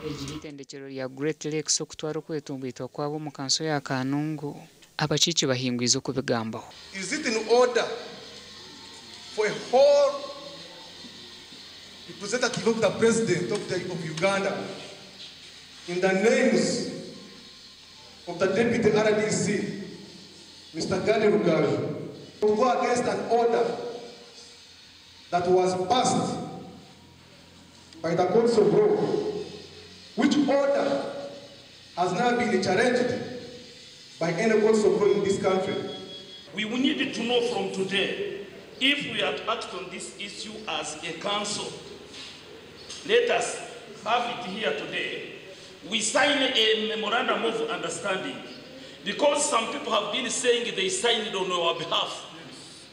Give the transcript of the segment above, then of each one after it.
Igitendekero ya Great Lakes okutwara kwetumbitwa kwabo mu Kanso ya Kanungu abacici bahingwiza kubigambaho. Is it in order for a whole representative of the president of Uganda in the names of the deputy RDC, Mr. Kanungu, to go against an order that was passed by the courts of law, which order has now been challenged by any courts of law in this country? We will need to know from today if we have to act on this issue as a council. Let us have it here today. We sign a memorandum of understanding because some people have been saying they signed it on our behalf,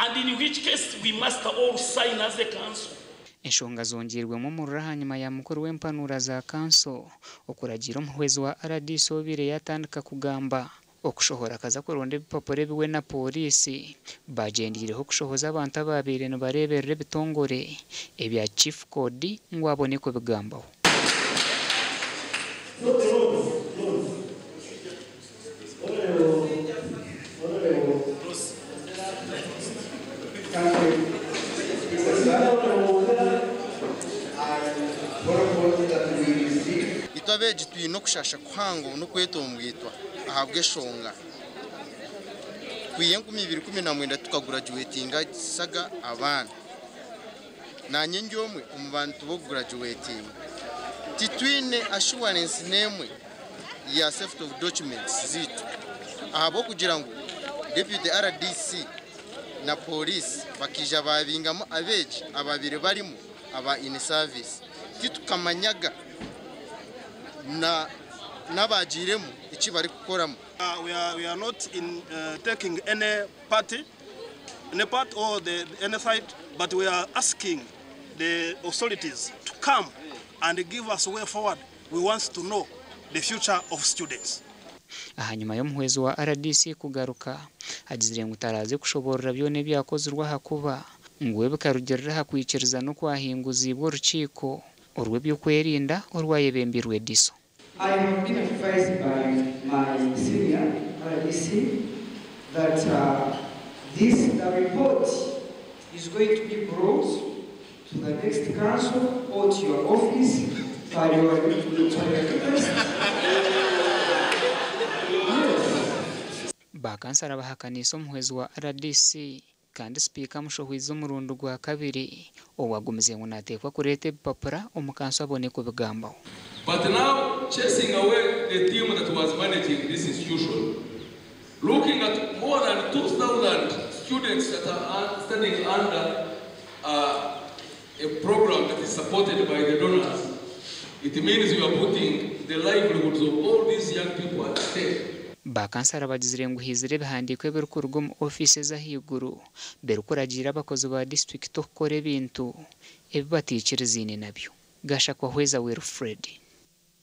and in which case we must all sign as a council. Enshonga zongerwemo murura hanyuma ya mukuru w'empanura za Kanso okuragira omuhwezi wa RDC obire yatandika kugamba okushohora kaza kuronda ebipapuro biwe na polisi bagendireho kushohoza abantu ababire nibareberera ebitongore ebya chief code ngo abone ko bigambaho. Itabeje twino kushasha kwango no kwetombwitwa ahabwe shonga kwiyenku 2019 tukagraduatinga saga abana nanye njomwe umubantu bo graduating titwine assurance nemwe ya safety of documents zitu ahabo kugira ngo deputy RDC na police bakija babingamo abeje ababire barimo aba in service titukamanyaga na nabajiremu iki bari gukoramo. We are not in taking any part or any side, but we are asking the authorities to come and give us a way forward. We want to know the future of students. Ahanyuma y'omuhwezi wa RDC kugaruka hagizire ngutaraze kushoborera byone byakozurwa hakuba ngwe bikarugerera hakwikiriza no kwahinguzibwa rukiiko orwebyo kwerinda orwayebembirwe diso. I have been advised by my senior RDC that the report is going to be brought to the next council or to your office for your request. Bakansara bahakanisa omuhwezi wa RDC kandi speaker mushohwiza umurundo gwa kabiri owagumize ngo natekwa kurete ebipapura omukanso abone ko bigambaho. But now, chasing away the team that was managing this institution, looking at more than 2,000 students that are studying under a program that is supported by the donors, it means we are putting the livelihoods of all these young people at stake. Bakansara bagizire ngo hizire bihandikwe berukurgo mu offices ahiguru berukuragira abakozi ba district okore bintu ebibatikiriza ine nabyo gasha kwa hweza Wilfred.